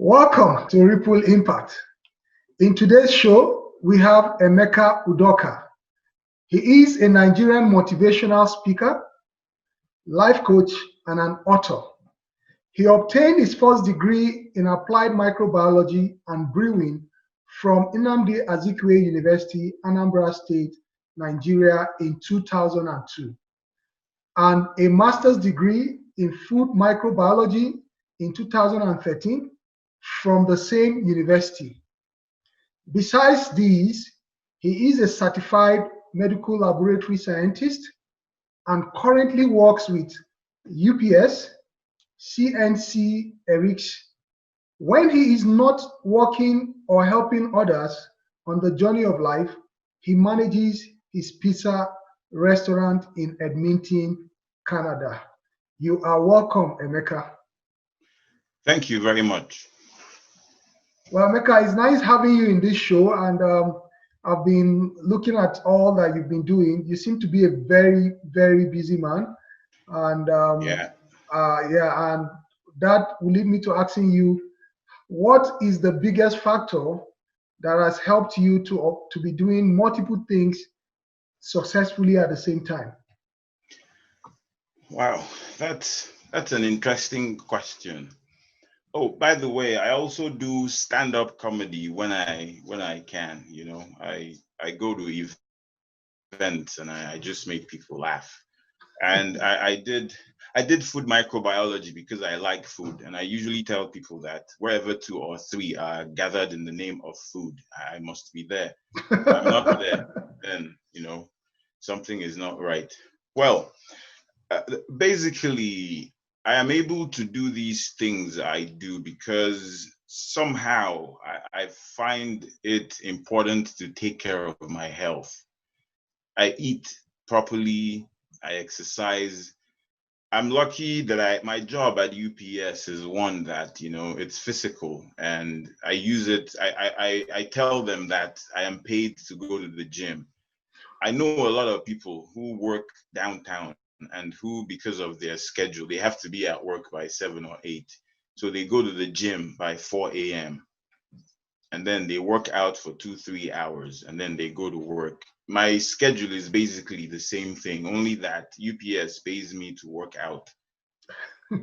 Welcome to Ripple Impact. In today's show, we have Emeka Udoka. He is a Nigerian motivational speaker, life coach, and an author. He obtained his first degree in Applied Microbiology and Brewing from Nnamdi Azikiwe University, Anambra State Nigeria in 2002, and a master's degree in Food Microbiology in 2013 from the same university. Besides these, he is a certified medical laboratory scientist and currently works with UPS, CNC ERIKS. When he is not working or helping others on the journey of life, he manages his pizza restaurant in Edmonton, Canada. You are welcome, Emeka. Thank you very much. Well, Emeka, it's nice having you in this show, and I've been looking at all that you've been doing. You seem to be a very, very busy man, and and that will lead me to asking you, what is the biggest factor that has helped you to be doing multiple things successfully at the same time? Wow, that's an interesting question. Oh, by the way, I also do stand-up comedy when I can. You know, I go to events and I just make people laugh. And I did food microbiology because I like food, and I usually tell people that wherever 2 or 3 are gathered in the name of food, I must be there. If I'm not there, then something is not right. Well, basically, I am able to do these things I do because somehow I find it important to take care of my health. I eat properly, I exercise. I'm lucky that my job at UPS is one that, it's physical, and I use it. I tell them that I am paid to go to the gym. I know a lot of people who work downtown and who, because of their schedule, they have to be at work by 7 or 8. So they go to the gym by 4 a.m. and then they work out for 2-3 hours and then they go to work. My schedule is basically the same thing, only that UPS pays me to work out.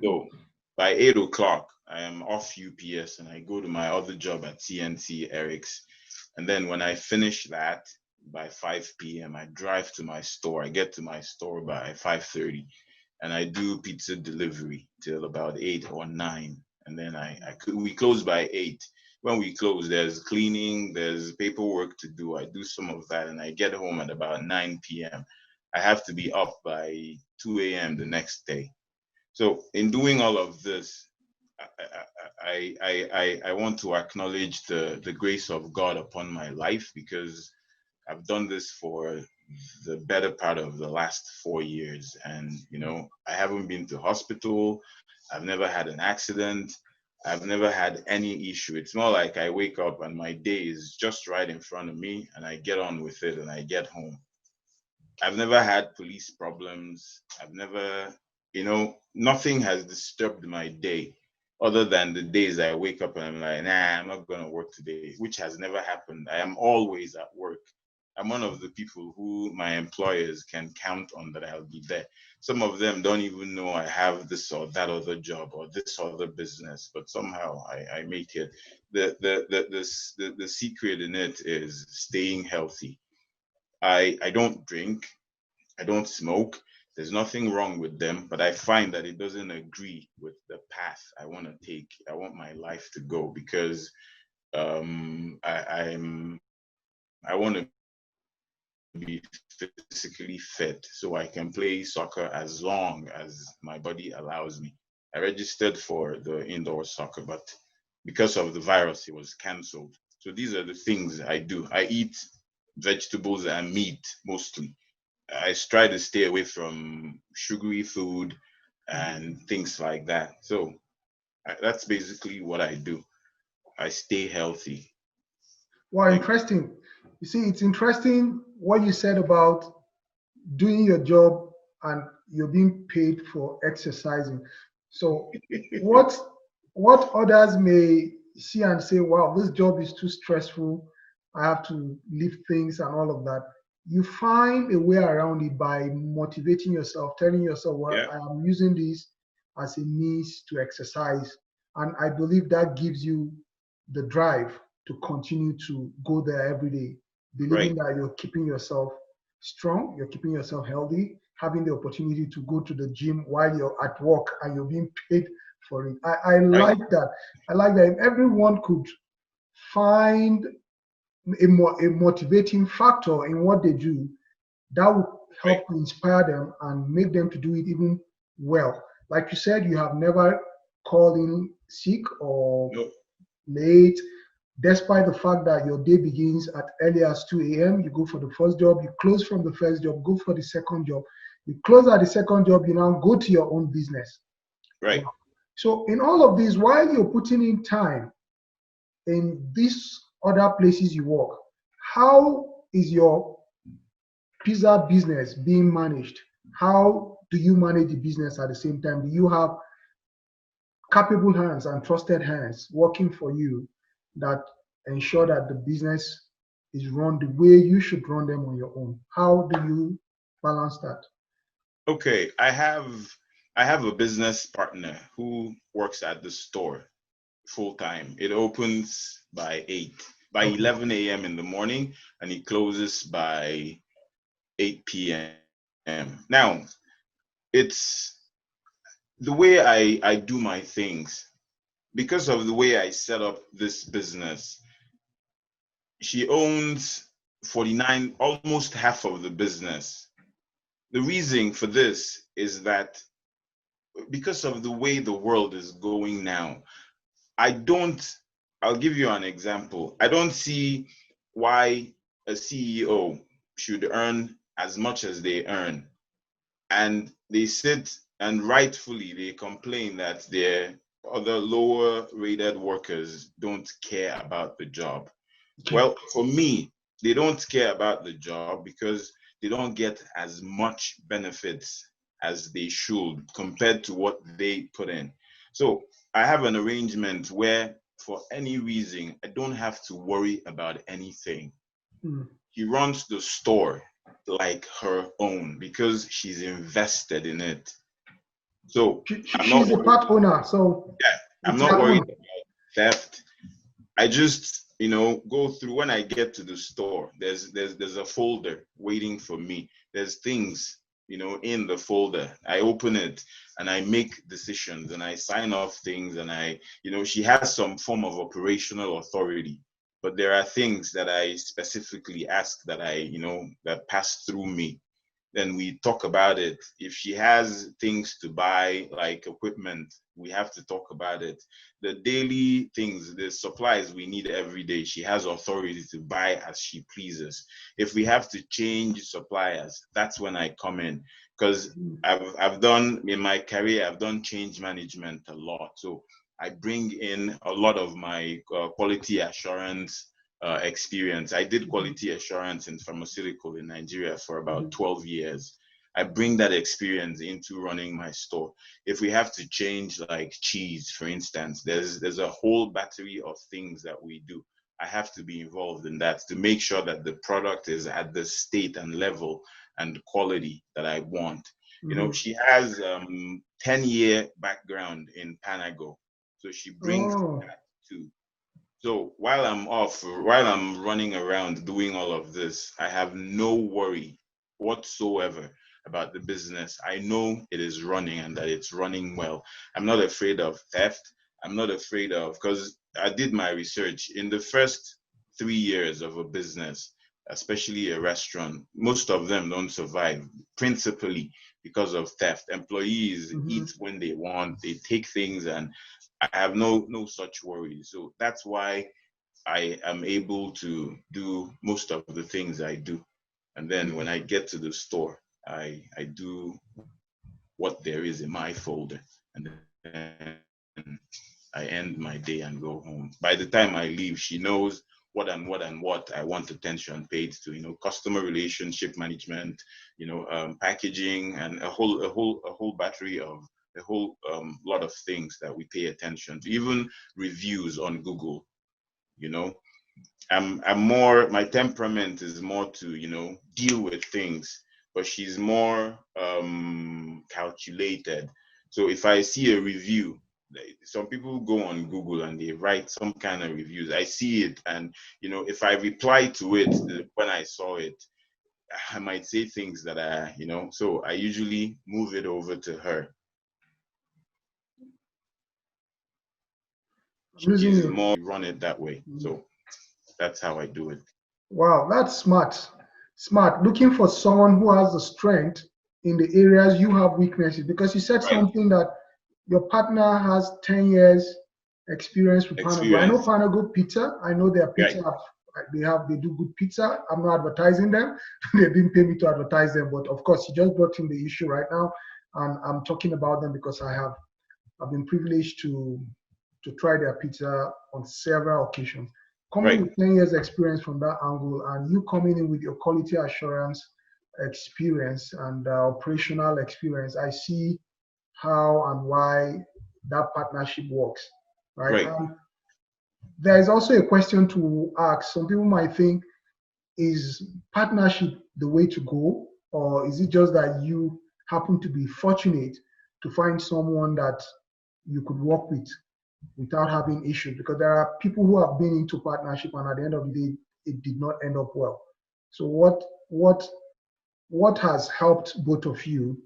So by 8 o'clock, I am off UPS and I go to my other job at CNC ERIKS. And then when I finish that, by 5 p.m. I drive to my store. I get to my store by 5:30, and I do pizza delivery till about 8 or 9. And then we close by 8. When we close, there's cleaning, there's paperwork to do. I do some of that, and I get home at about 9 p.m. I have to be up by 2 a.m. the next day. So in doing all of this, I want to acknowledge the grace of God upon my life, because I've done this for the better part of the last 4 years. And, I haven't been to hospital. I've never had an accident. I've never had any issue. It's more like I wake up and my day is just right in front of me and I get on with it and I get home. I've never had police problems. I've never, nothing has disturbed my day other than the days I wake up and I'm like, nah, I'm not going to work today, which has never happened. I am always at work. I'm one of the people who my employers can count on that I'll be there. Some of them don't even know I have this or that other job or this other business, but somehow I make it. The secret in it is staying healthy. I don't drink, I don't smoke. There's nothing wrong with them, but I find that it doesn't agree with the path I want to take. I want my life to go, because I want to be physically fit so I can play soccer as long as my body allows me. I registered for the indoor soccer, but because of the virus, it was canceled. So these are the things I do. I eat vegetables and meat mostly. I try to stay away from sugary food and things like that. So that's basically what I do. I stay healthy. Well, interesting. You see, it's interesting what you said about doing your job and you're being paid for exercising. So what others may see and say, wow, this job is too stressful. I have to lift things and all of that. You find a way around it by motivating yourself, telling yourself, well, Yeah. I am using this as a means to exercise. And I believe that gives you the drive to continue to go there every day, believing Right. that you're keeping yourself strong, you're keeping yourself healthy, having the opportunity to go to the gym while you're at work and you're being paid for it. I Right. like that. I like that if everyone could find a motivating factor in what they do, that would Right. help to inspire them and make them to do it even well. Like you said, you have never called in sick or No. late, despite the fact that your day begins at early as 2 a.m. You go for the first job, you close from the first job, go for the second job. You close at the second job, you now go to your own business. Right. So in all of this, while you're putting in time in these other places you work, how is your pizza business being managed? How do you manage the business at the same time? Do you have capable hands and trusted hands working for you that ensure that the business is run the way you should run them on your own? How do you balance that? Okay. I have a business partner who works at the store full time. It opens by 8, by Okay. 11 a.m. in the morning, and it closes by 8 p.m. Now, it's the way I do my things. Because of the way I set up this business, she owns 49, almost half of the business. The reason for this is that because of the way the world is going now, I don't, I'll give you an example. I don't see why a CEO should earn as much as they earn. And they sit and rightfully they complain that their other lower rated workers don't care about the job. Well, for me, they don't care about the job because they don't get as much benefits as they should compared to what they put in. So I have an arrangement where, for any reason, I don't have to worry about anything. Mm. She runs the store like her own because she's invested in it. So I'm not She's a worried. part owner, so Yeah, I'm it's not her worried own. about theft. I just, go through. When I get to the store, there's a folder waiting for me. There's things, in the folder. I open it and I make decisions and I sign off things, and she has some form of operational authority. But there are things that I specifically ask that that pass through me. Then we talk about it. If she has things to buy, like equipment, we have to talk about it. The daily things, the supplies we need every day, she has authority to buy as she pleases. If we have to change suppliers, that's when I come in. Because I've done, in my career, I've done change management a lot. So I bring in a lot of my quality assurance experience. I did quality assurance in pharmaceutical in Nigeria for about 12 years. I bring that experience into running my store. If we have to change like cheese, for instance, there's a whole battery of things that we do. I have to be involved in that to make sure that the product is at the state and level and quality that I want. She has 10-year background in Panago, so she brings Oh, that too. So while I'm running around doing all of this, I have no worry whatsoever about the business. I know it is running and that it's running well. I'm not afraid of theft. I'm not afraid of, because I did my research in the first 3 years of a business, especially a restaurant. Most of them don't survive, principally because of theft. Employees eat when they want, they take things, and I have no such worries. So that's why I am able to do most of the things I do. And then when I get to the store, I do what there is in my folder, and then I end my day and go home. By the time I leave, she knows what I want attention paid to, customer relationship management, packaging, and a whole battery of a whole lot of things that we pay attention to, even reviews on Google. You know, I'm more, my temperament is more to, you know, deal with things, but she's more calculated. So if I see a review, some people go on Google and they write some kind of reviews. I see it, and you know, if I reply to it when I saw it, I might say things that I, you know, so I usually move it over to her. She's more run it that way. So that's how I do it. Wow, that's smart. Smart. Looking for someone who has the strength in the areas you have weaknesses, because you said something that your partner has 10 years experience with Panago. I know Panago Pizza. I know their pizza. They do good pizza. I'm not advertising them. They didn't pay me to advertise them, but of course, you just brought in the issue right now, and I'm talking about them because I've been privileged to try their pizza on several occasions. Coming with 10 years experience from that angle, and you coming in with your quality assurance experience and operational experience, I see how and why that partnership works, right? There is also a question to ask. Some people might think, is partnership the way to go, or is it just that you happen to be fortunate to find someone that you could work with without having issues? Because there are people who have been into partnership and at the end of the day, it did not end up well. So what has helped both of you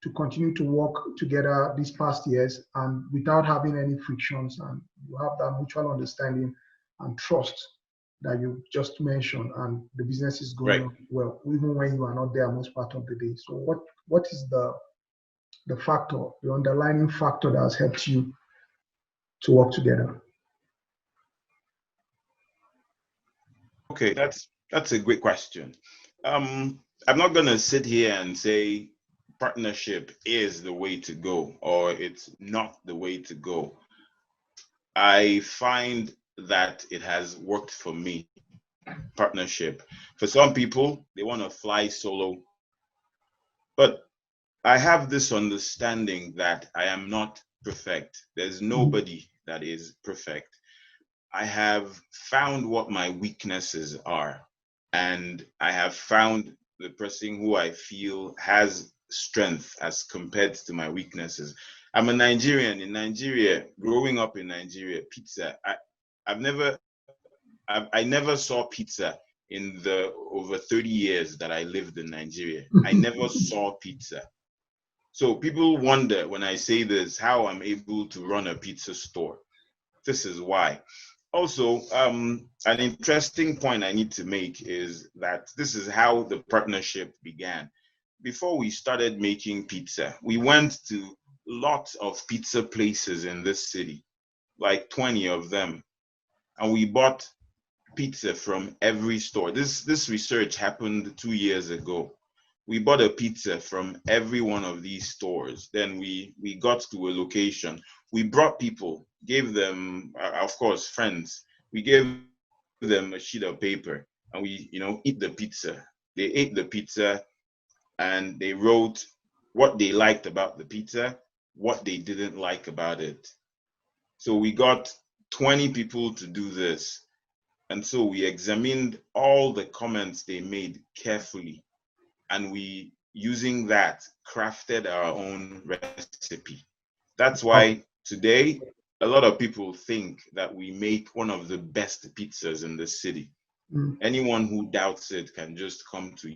to continue to work together these past years and without having any frictions, and you have that mutual understanding and trust that you just mentioned, and the business is going well, even when you are not there most part of the day? So what is the factor, the underlying factor that has helped you to work together? Okay, that's a great question. I'm not gonna sit here and say partnership is the way to go or it's not the way to go. I find that it has worked for me, partnership. For some people, they want to fly solo, but I have this understanding that I am not perfect. There's nobody that is perfect. I have found what my weaknesses are, and I have found the person who I feel has strength as compared to my weaknesses. I'm a Nigerian. In Nigeria, growing up in Nigeria, pizza, I never saw pizza in the over 30 years that I lived in Nigeria. I never saw pizza. So people wonder when I say this, how I'm able to run a pizza store. This is why. Also, an interesting point I need to make is that this is how the partnership began. Before we started making pizza, we went to lots of pizza places in this city, like 20 of them, and we bought pizza from every store. This research happened 2 years ago. We bought a pizza from every one of these stores. Then we got to a location. We brought people, gave them, of course, friends. We gave them a sheet of paper, and we, eat the pizza. They ate the pizza, and they wrote what they liked about the pizza, what they didn't like about it. So we got 20 people to do this. And so we examined all the comments they made carefully, and we, using that, crafted our own recipe. That's why today a lot of people think that we make one of the best pizzas in the city. Anyone who doubts it can just come to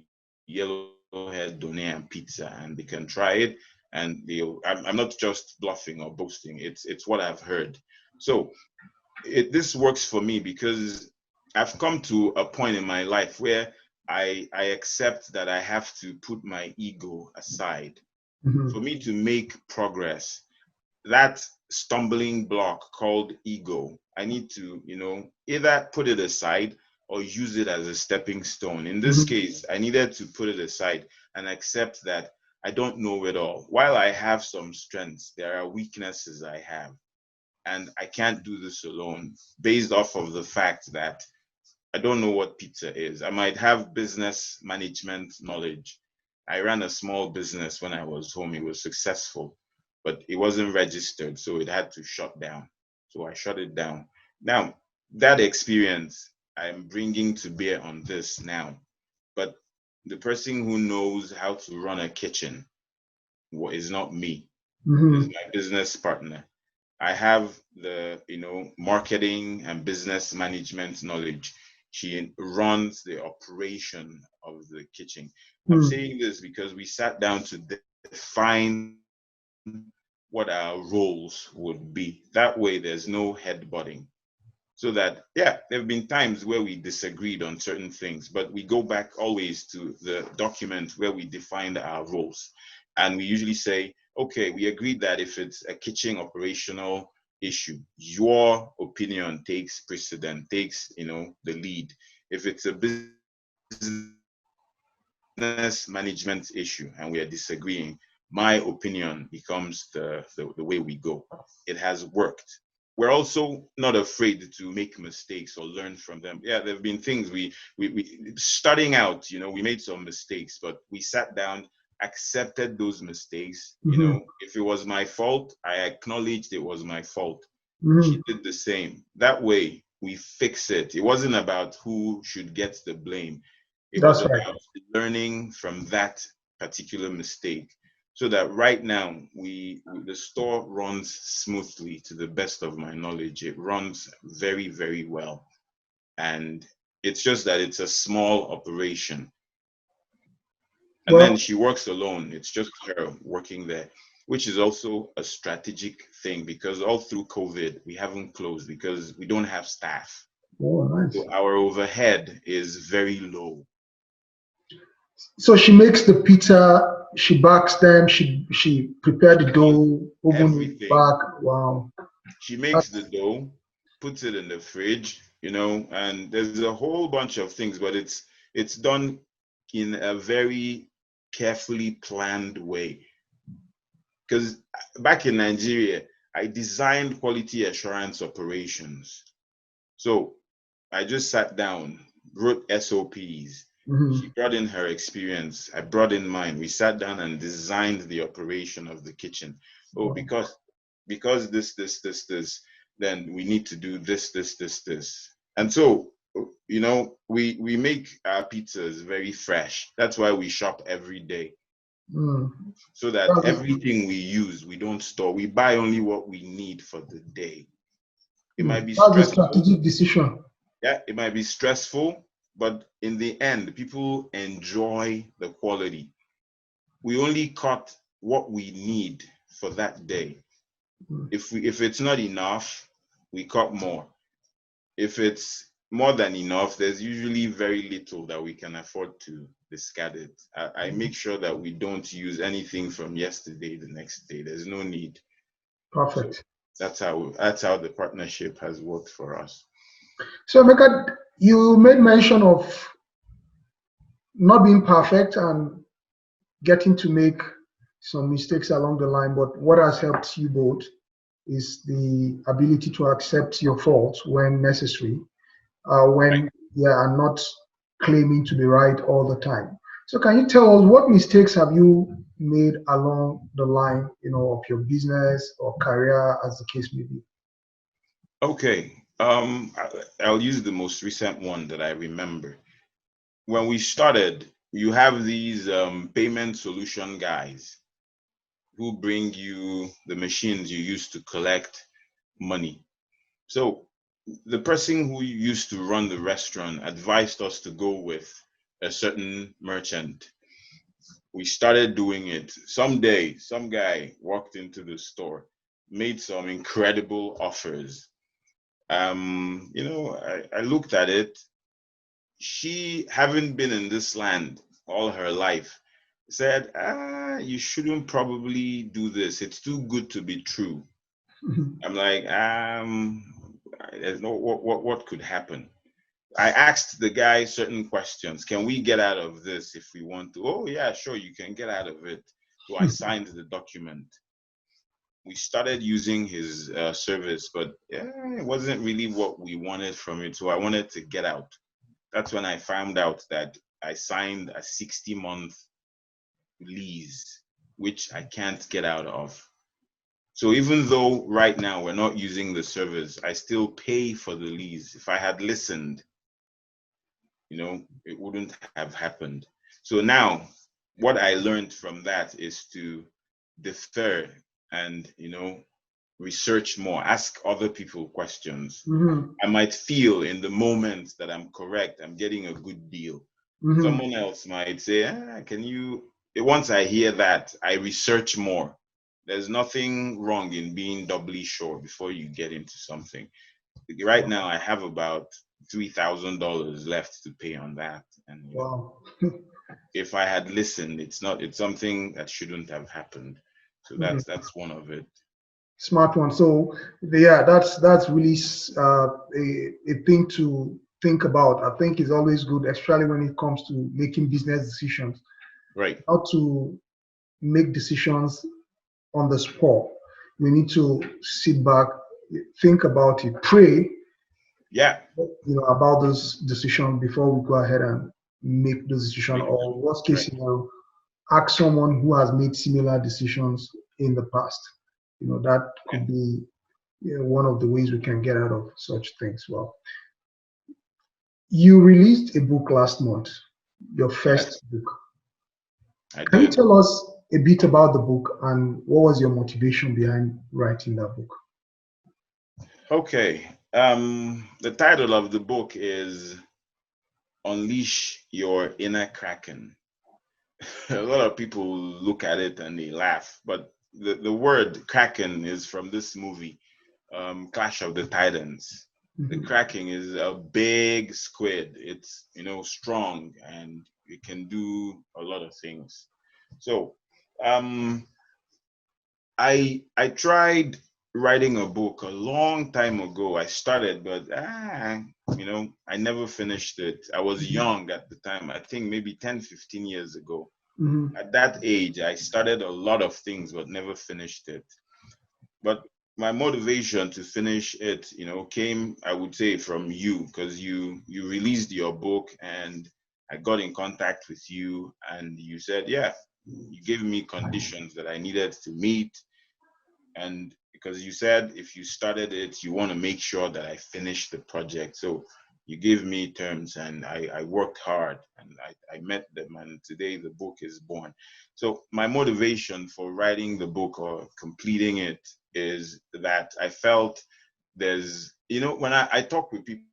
Yellowhead Donean Pizza and they can try it. And I'm not just bluffing or boasting. It's what I've heard. So this works for me because I've come to a point in my life where I accept that I have to put my ego aside. For me to make progress, that stumbling block called ego, I need to, either put it aside or use it as a stepping stone. In this case, I needed to put it aside and accept that I don't know it all. While I have some strengths, there are weaknesses I have. And I can't do this alone, based off of the fact that I don't know what pizza is. I might have business management knowledge. I ran a small business when I was home. It was successful. but it wasn't registered, so it had to shut down. So I shut it down. Now, that experience I'm bringing to bear on this now, but the person who knows how to run a kitchen is not me. Is my business partner. I have the marketing and business management knowledge. She runs the operation of the kitchen. I'm saying this because we sat down to define what our roles would be. That way, there's no headbutting. So that, yeah, there have been times where we disagreed on certain things, but we go back always to the document where we defined our roles. And we usually say, okay, we agreed that if it's a kitchen operational issue, your opinion takes precedent, takes, the lead. If it's a business management issue and we are disagreeing, my opinion becomes the way we go. It has worked. We're also not afraid to make mistakes or learn from them. Yeah, there have been things we starting out, we made some mistakes, but we sat down, accepted those mistakes. If it was my fault, I acknowledged it was my fault. She did the same. That way we fix it. It wasn't about who should get the blame. It was about learning from that particular mistake. So that right now the store runs smoothly. To the best of my knowledge, it runs very, very well. And it's just that it's a small operation. And then she works alone. It's just her working there, which is also a strategic thing, because all through COVID, we haven't closed because we don't have staff. Oh, nice. So our overhead is very low. So she makes the pizza, she backs them, she prepared the dough, oven it back. Wow. She makes the dough, puts it in the fridge, and there's a whole bunch of things, but it's done in a very carefully planned way. Because back in Nigeria, I designed quality assurance operations. So I just sat down, wrote SOPs. She brought in her experience. I brought in mine. We sat down and designed the operation of the kitchen. Oh, because this, then we need to do this. And so, we make our pizzas very fresh. That's why we shop every day. So that everything we use, we don't store. We buy only what we need for the day. It might be stressful. That's a strategic decision. Yeah, it might be stressful, but in the end, people enjoy the quality. We only cut what we need for that day. If it's not enough, we cut more. If it's more than enough, there's usually very little that we can afford to discard it. I make sure that we don't use anything from yesterday the next day. There's no need. Perfect. So that's how the partnership has worked for us. So Emeka, you made mention of not being perfect and getting to make some mistakes along the line, but what has helped you both is the ability to accept your faults when necessary, and not claiming to be right all the time. So can you tell us what mistakes have you made along the line, of your business or career, as the case may be? Okay. I'll use the most recent one that I remember. When we started, you have these payment solution guys who bring you the machines you use to collect money. So the person who used to run the restaurant advised us to go with a certain merchant. We started doing it. Someday, some guy walked into the store, made some incredible offers. I looked at it. She, having been in this land all her life, said, you shouldn't probably do this. It's too good to be true. I'm like, there's no, what could happen? I asked the guy certain questions. Can we get out of this if we want to? Oh yeah, sure, you can get out of it. So I signed the document. We started using his service, but it wasn't really what we wanted from it. So I wanted to get out. That's when I found out that I signed a 60-month lease, which I can't get out of. So even though right now we're not using the servers, I still pay for the lease. If I had listened, it wouldn't have happened. So now what I learned from that is to defer and, research more, ask other people questions. Mm-hmm. I might feel in the moment that I'm correct, I'm getting a good deal. Mm-hmm. Someone else might say, can you, once I hear that, I research more. There's nothing wrong in being doubly sure before you get into something. Right now, I have about $3,000 left to pay on that. And Wow. if I had listened, it's something that shouldn't have happened. So Mhm. that's one of it. Smart one. So yeah, that's really a thing to think about. I think it's always good, especially when it comes to making business decisions, Right. how to make decisions on the spot. We need to sit back, think about it, pray, Yeah. about those decisions before we go ahead and make those decisions. Make Or them. worst case Right. scenario, ask someone who has made similar decisions in the past. That Yeah. could be one of the ways we can get out of such things. Well, you released a book last month, your Yes, first book. I Can you did. tell us a bit about the book and what was your motivation behind writing that book? Okay. The title of the book is Unleash Your Inner Kraken. A lot of people look at it and they laugh, but the word Kraken is from this movie, Clash of the Titans. The Mhm. Kraken is a big squid. It's, strong and it can do a lot of things. So, um, I tried writing a book a long time ago. I started, but I never finished it. I was Mhm. young at the time. I think maybe 10, 15 years ago. Mhm. At that age, I started a lot of things but never finished it. But my motivation to finish it, came, I would say, from you, because you released your book and I got in contact with you and you said, yeah, you gave me conditions that I needed to meet. And because you said if you started it, you want to make sure that I finish the project. So you gave me terms and I worked hard and I met them, and today the book is born. So my motivation for writing the book or completing it is that I felt there's, when I talk with people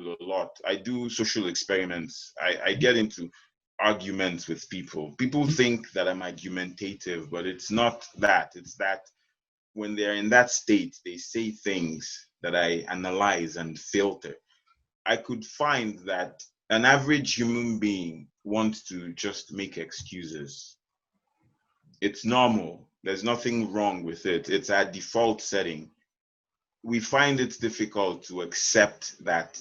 a lot, I do social experiments, I get into arguments with people. People think that I'm argumentative, but it's not that. It's that when they're in that state, they say things that I analyze and filter. I could find that an average human being wants to just make excuses. It's normal. There's nothing wrong with it. It's our default setting. We find it difficult to accept that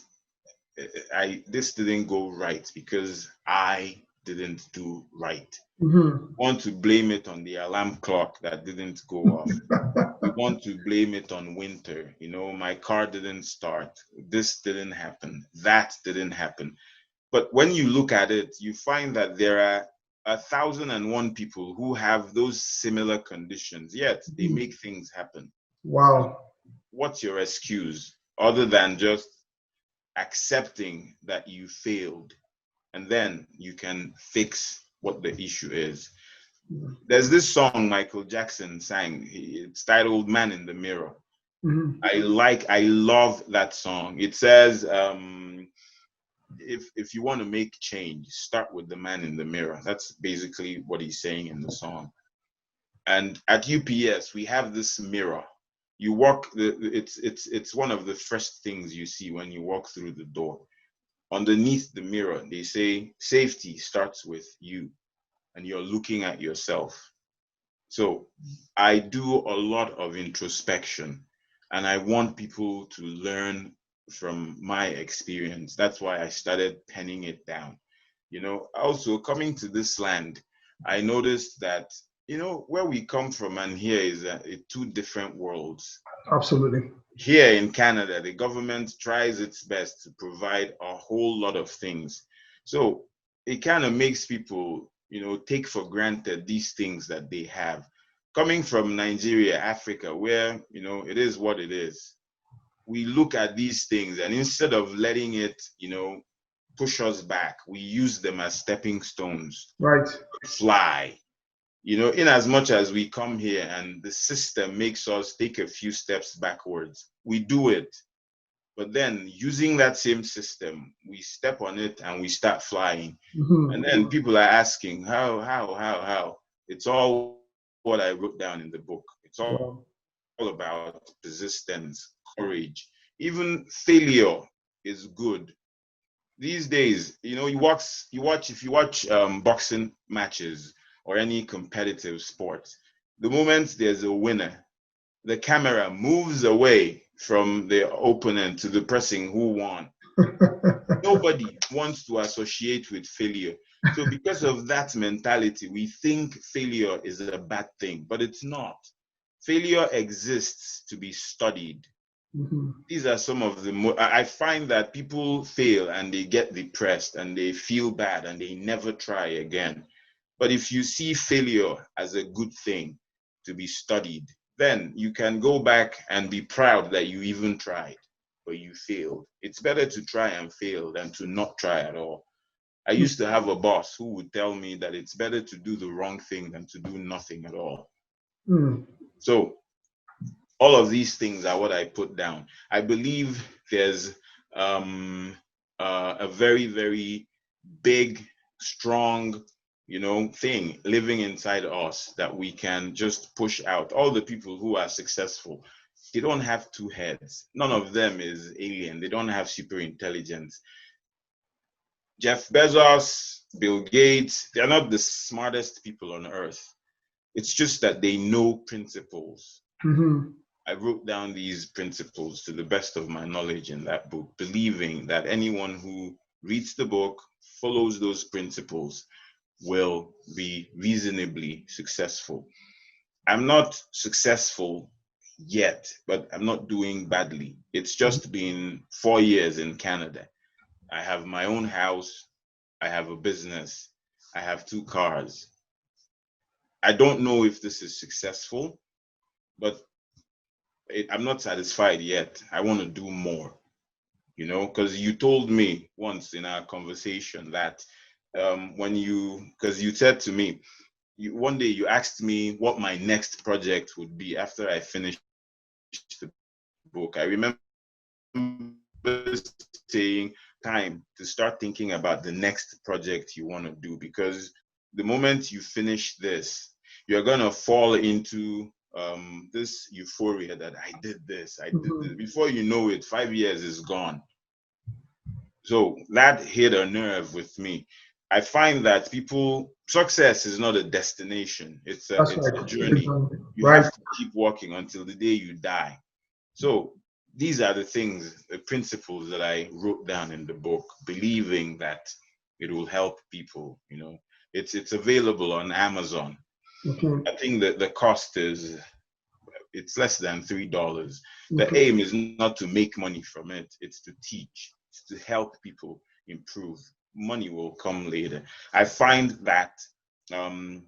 this didn't go right because I didn't do right. Mhm. Want to blame it on the alarm clock that didn't go off. We want to blame it on winter. My car didn't start. This didn't happen. That didn't happen. But when you look at it, you find that there are 1,001 people who have those similar conditions, yet they Mhm. make things happen. So Wow. what's your excuse other than just accepting that you failed and then you can fix what the issue is? There's this song Michael Jackson sang. It's titled Man in the Mirror. Mhm. I love that song. It says, if you want to make change, start with the man in the mirror. That's basically what he's saying in the song. And at UPS, we have this mirror. You walk it's one of the first things you see when you walk through the door. Underneath the mirror, they say safety starts with you, and you're looking at yourself. So I do a lot of introspection and I want people to learn from my experience. That's why I started penning it down. Also coming to this land, I noticed that, where we come from and here is two different worlds. Absolutely. Here in Canada, the government tries its best to provide a whole lot of things. So it kind of makes people, take for granted these things that they have. coming from Nigeria, Africa, where, you know, it is what it is, we look at these things and instead of letting it, you know, push us back, we use them as stepping stones. Right. Fly. You know, in as much as we come here and the system makes us take a few steps backwards, we do it. But then using that same system, we step on it and we start flying. And then people are asking, how? It's all what I wrote down in the book. It's all about persistence, courage. Even failure is good. These days, you know, if you watch boxing matches or any competitive sport, the moment there's a winner, the camera moves away from the opponent to the person who won. Nobody wants to associate with failure. So because of that mentality, we think failure is a bad thing, but it's not. Failure exists to be studied. These are some of the I find that people fail and they get depressed and they feel bad and they never try again. But if you see failure as a good thing to be studied, then you can go back and be proud that you even tried, but you failed. It's better to try and fail than to not try at all. I used to have a boss who would tell me that it's better to do the wrong thing than to do nothing at all. So all of these things are what I put down. I believe there's a very, very big, strong, you know, thing living inside us that we can just push out. All the people who are successful, they don't have two heads. None of them is alien. They don't have super intelligence. Jeff Bezos, Bill Gates, they're not the smartest people on earth. It's just that they know principles. I wrote down these principles to the best of my knowledge in that book, believing that anyone who reads the book, follows those principles, will be reasonably successful. I'm not successful yet, but I'm not doing badly. It's just been 4 years in Canada. I have my own house. I have a business. I have 2 cars. I don't know if this is successful, but I'm not satisfied yet. I want to do more, you know, because you told me once in our conversation that because you said to me, one day you asked me what my next project would be after I finished the book. I remember saying time to start thinking about the next project you want to do, because the moment you finish this, you're going to fall into this euphoria that I did this. Before you know it, 5 years is gone. So that hit a nerve with me. I find that success is not a destination. It's a journey. You have to keep walking until the day you die. So these are the things, the principles that I wrote down in the book, believing that it will help people. You know, it's available on Amazon. I think that the cost it's less than $3. The aim is not to make money from it. It's to teach. It's to help people improve. Money will come later. I find that in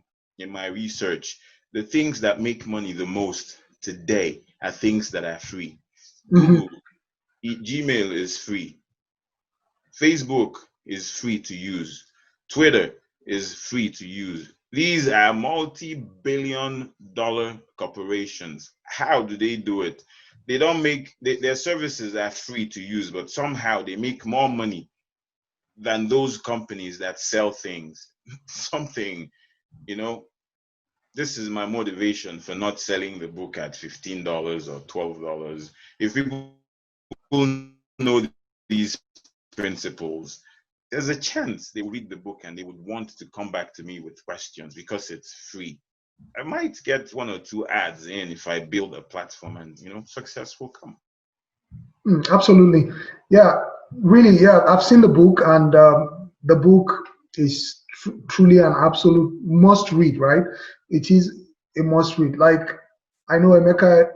my research, the things that make money the most today are things that are free. Google, Gmail is free. Facebook is free to use. Twitter is free to use. These are multi-billion-dollar corporations. How do they do it? They don't their services are free to use, but somehow they make more money than those companies that sell things. Something, you know, this is my motivation for not selling the book at $15 or $12. If people know these principles, there's a chance they will read the book and they would want to come back to me with questions because it's free. I might get 1 or 2 ads in if I build a platform, and you know, success will come. Absolutely. Yeah, really. Yeah, I've seen the book, and the book is truly an absolute must read, right? It is a must read. Like, I know Emeka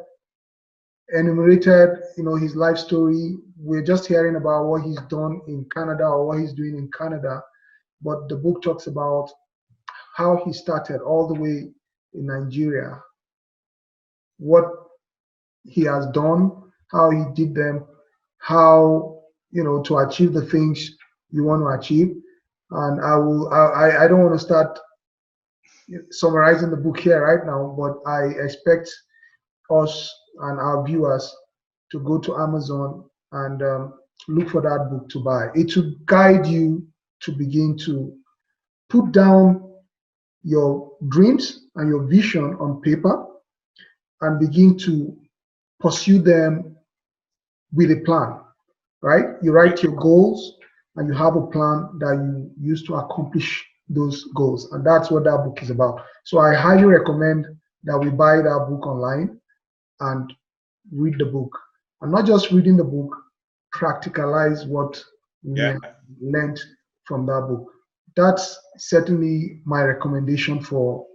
enumerated, you know, his life story. We're just hearing about what he's done in Canada or what he's doing in Canada, but the book talks about how he started all the way in Nigeria what he has done, how he did them, how, to achieve the things you want to achieve. And I don't want to start summarizing the book here right now, but I expect us and our viewers to go to Amazon and look for that book to buy. It will guide you to begin to put down your dreams and your vision on paper and begin to pursue them with a plan, right? You write your goals and you have a plan that you use to accomplish those goals. And that's what that book is about. So I highly recommend that we buy that book online and read the book. And not just reading the book, practicalize what we Yeah. have learned from that book. That's certainly my recommendation for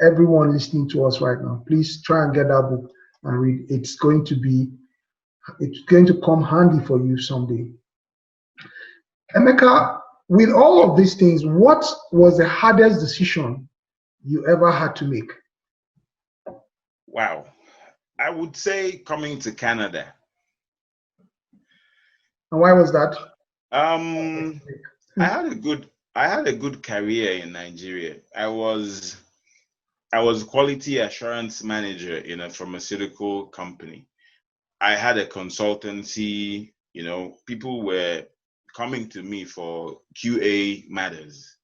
everyone listening to us right now. Please try and get that book and read. It's going to come handy for you someday. Emeka, with all of these things, what was the hardest decision you ever had to make? Wow. I would say coming to Canada. And why was that? I had a good career in Nigeria. I was quality assurance manager in a pharmaceutical company. I had a consultancy, people were coming to me for QA matters.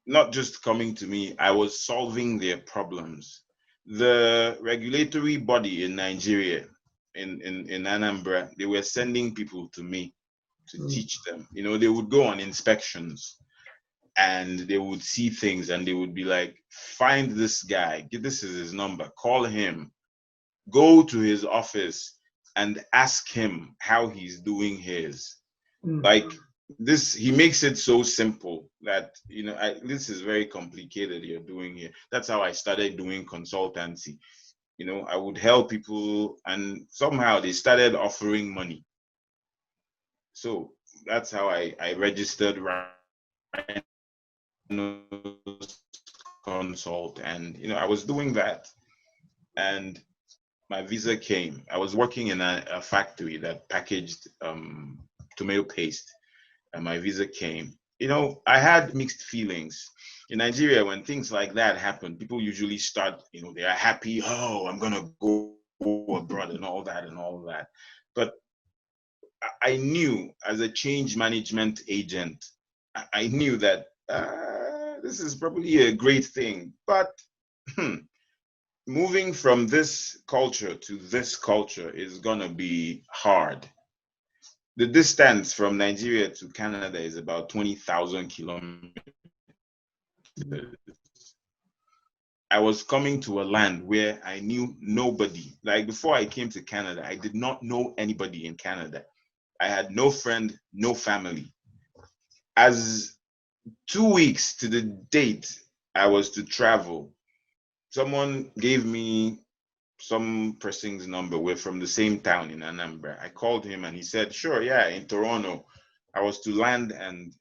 Not just coming to me, I was solving their problems. The regulatory body in Nigeria, in Anambra, they were sending people to me to teach them. They would go on inspections and they would see things and they would be like, find this guy, this is his number, call him, go to his office and ask him how he's doing his. Like this, he makes it so simple that, this is very complicated you're doing here. That's how I started doing consultancy. I would help people and somehow they started offering money. So that's how I registered consult, and I was doing that, and my visa came. I was working in a factory that packaged tomato paste, and my visa came. I had mixed feelings. In Nigeria, when things like that happen, people usually start, they are happy. Oh, I'm gonna go abroad and all that. But I knew, as a change management agent, I knew that this is probably a great thing, but moving from this culture to this culture is gonna be hard. The distance from Nigeria to Canada is about 20,000 kilometers. I was coming to a land where I knew nobody. Like before I came to Canada, I did not know anybody in Canada. I had no friend, no family. As 2 weeks to the date I was to travel, someone gave me some person's number. We're from the same town in Anambra. I called him and he said, sure, yeah, in Toronto. I was to land and,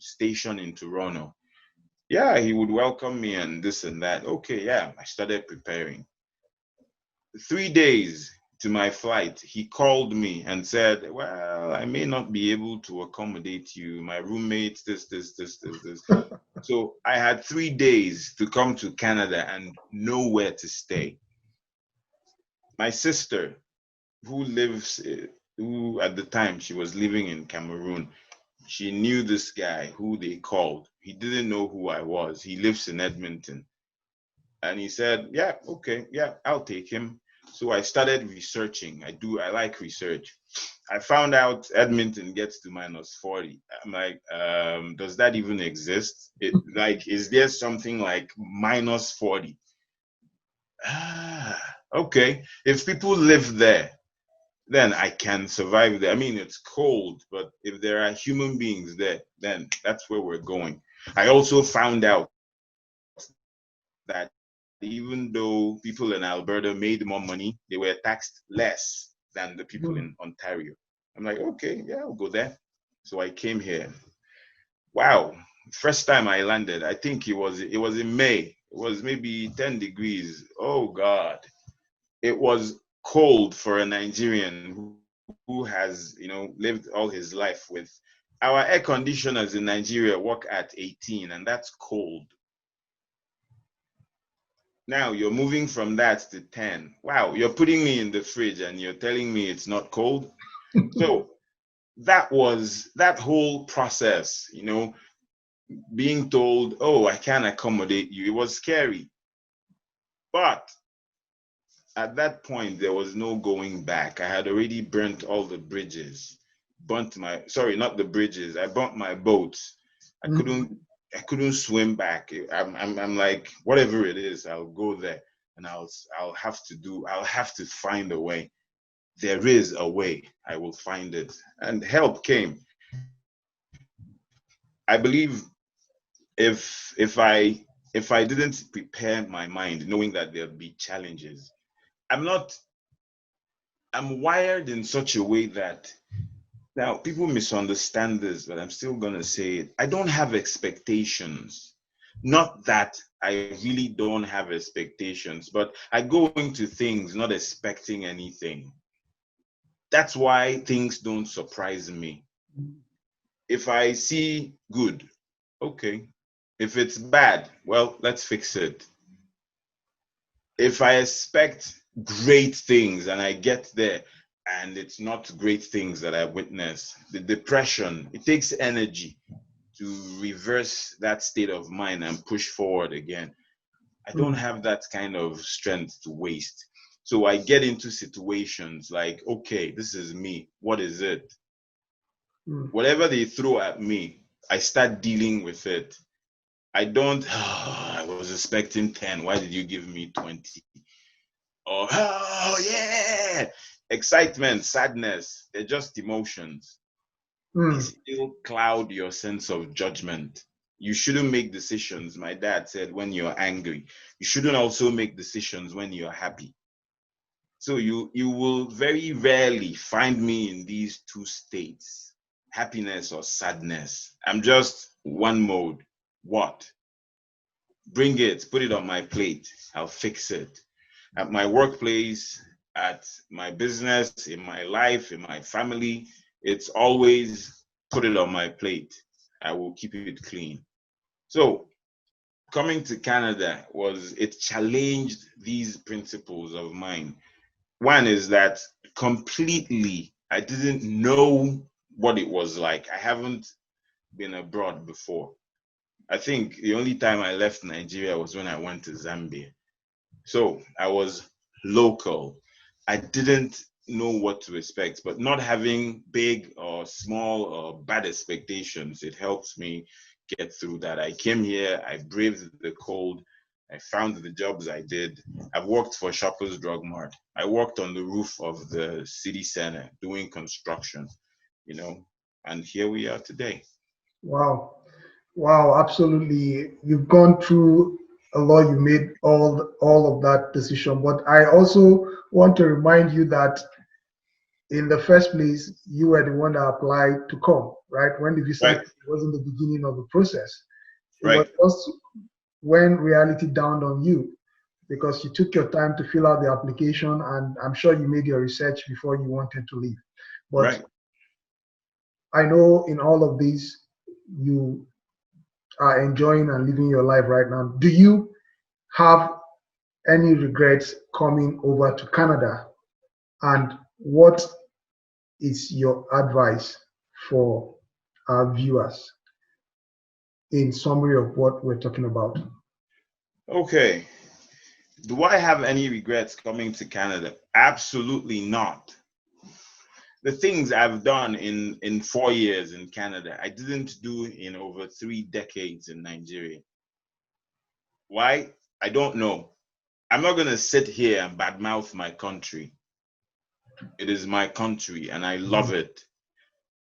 station in Toronto. Yeah, he would welcome me and this and that. Okay, yeah, I started preparing. 3 days to my flight, he called me and said, well, I may not be able to accommodate you. My roommates, this. So I had 3 days to come to Canada and nowhere to stay. My sister, who at the time she was living in Cameroon, she knew this guy who they called. He didn't know who I was. He lives in Edmonton. And he said, yeah, okay, yeah, I'll take him. So I started researching. I like research. I found out Edmonton gets to -40. I'm like, does that even exist? Is there something like -40? Okay. If people live there, then I can survive there. I mean, it's cold, but if there are human beings there, then that's where we're going. I also found out that even though people in Alberta made more money, they were taxed less than the people in Ontario. I'm like, okay, yeah, I'll go there. So I came here. Wow. First time I landed, I think it was in May. It was maybe 10 degrees. Oh God. it was cold for a Nigerian who has, lived all his life with. Our air conditioners in Nigeria work at 18, and that's cold. Now you're moving from that to 10. Wow, you're putting me in the fridge and you're telling me it's not cold. So that whole process, being told, oh, I can't accommodate you. It was scary. But at that point, there was no going back. I had already burnt all the bridges. Not the bridges. I burnt my boats. I couldn't swim back. I'm like, whatever it is, I'll go there and I'll have to find a way. There is a way. I will find it. And help came. I believe if I didn't prepare my mind knowing that there'd be challenges, I'm wired in such a way that now people misunderstand this, but I'm still gonna say it. I don't have expectations. Not that I really don't have expectations, but I go into things not expecting anything. That's why things don't surprise me. If I see good, okay. If it's bad, well, let's fix it. If I expect great things and I get there and it's not great things that I witness, the depression, it takes energy to reverse that state of mind and push forward again. I don't have that kind of strength to waste. So I get into situations like, okay, this is me. What is it? Whatever they throw at me, I start dealing with it. I don't, I was expecting 10. Why did you give me 20? Or, oh, yeah. Excitement, sadness, they're just emotions. They still cloud your sense of judgment. You shouldn't make decisions, my dad said, when you're angry. You shouldn't also make decisions when you're happy. So you will very rarely find me in these two states, happiness or sadness. I'm just one mode. What? Bring it, put it on my plate. I'll fix it. At my workplace, at my business, in my life, in my family, it's always put it on my plate. I will keep it clean. So coming to Canada it challenged these principles of mine. One is that completely, I didn't know what it was like. I haven't been abroad before. I think the only time I left Nigeria was when I went to Zambia. So I was local. I didn't know what to expect, but not having big or small or bad expectations, it helps me get through that. I came here, I braved the cold, I found the jobs I did. I've worked for Shoppers Drug Mart. I worked on the roof of the city center doing construction, and here we are today. Wow. Wow, absolutely. You've gone through a lot. You made all of that decision. But I also want to remind you that in the first place, you were the one that applied to come, right? When the visa Right. wasn't the beginning of the process. It Right. was just when reality dawned on you, because you took your time to fill out the application, and I'm sure you made your research before you wanted to leave. But Right. I know in all of this, you are enjoying and living your life right now. Do you have any regrets coming over to Canada? And what is your advice for our viewers in summary of what we're talking about? Okay. Do I have any regrets coming to Canada? Absolutely not. The things I've done in 4 years in Canada, I didn't do in over 3 decades in Nigeria. Why? I don't know. I'm not going to sit here and badmouth my country. It is my country and I love it.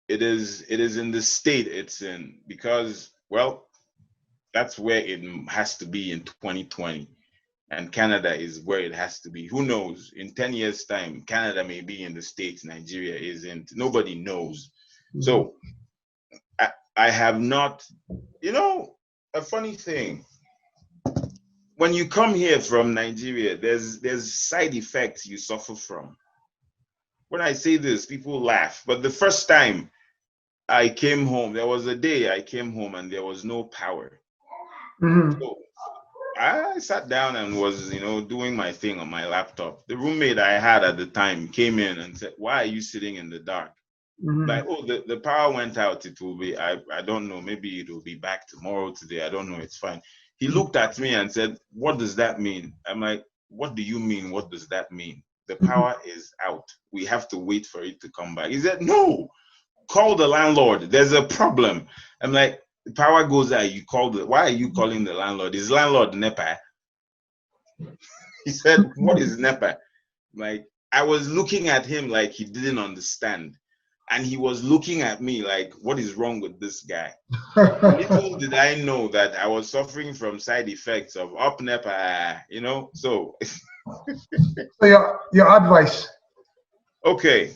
It is in the state it's in because, well, that's where it has to be in 2020. And Canada is where it has to be. Who knows? In 10 years' time, Canada may be in the States, Nigeria isn't. Nobody knows. So I have not, a funny thing. when you come here from Nigeria, there's side effects you suffer from. When I say this, people laugh. But the first time I came home, there was a day I came home and there was no power. So I sat down and was, doing my thing on my laptop. The roommate I had at the time came in and said, "Why are you sitting in the dark?" Like, "Oh, the power went out. It will be, I don't know, maybe it will be back tomorrow, today. I don't know. It's fine." He looked at me and said, "What does that mean?" I'm like, "What do you mean? What does that mean? The power is out. We have to wait for it to come back." He said, "No, call the landlord. There's a problem." I'm like, "The power goes out. You call why are you calling the landlord? Is landlord NEPA?" He said, "What is NEPA?" Like, I was looking at him like he didn't understand. And he was looking at me like, what is wrong with this guy? Little did I know that I was suffering from side effects of up NEPA, so. So your advice? Okay.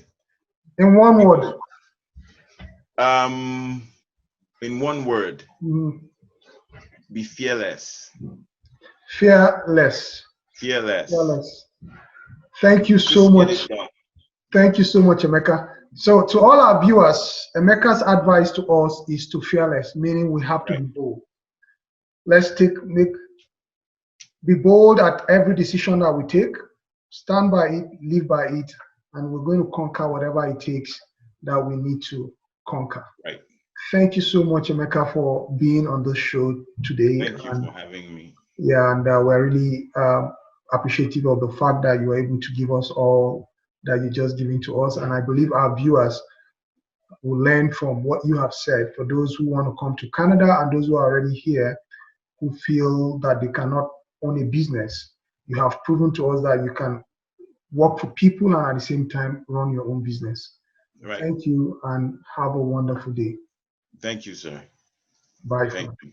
In one word. In one word. Be fearless. Fearless. Fearless. Fearless. Thank you so much. Thank you so much, Emeka. So to all our viewers, Emeka's advice to us is to fearless, meaning we have to be bold. Let's be bold at every decision that we take, stand by it, live by it, and we're going to conquer whatever it takes that we need to conquer. Right. Thank you so much, Emeka, for being on the show today. Thank you for having me. Yeah, and we're really appreciative of the fact that you were able to give us all that you're just giving to us. And I believe our viewers will learn from what you have said. For those who want to come to Canada and those who are already here, who feel that they cannot own a business, you have proven to us that you can work for people and at the same time run your own business. Right. Thank you and have a wonderful day. Thank you, sir. Bye. Thank you.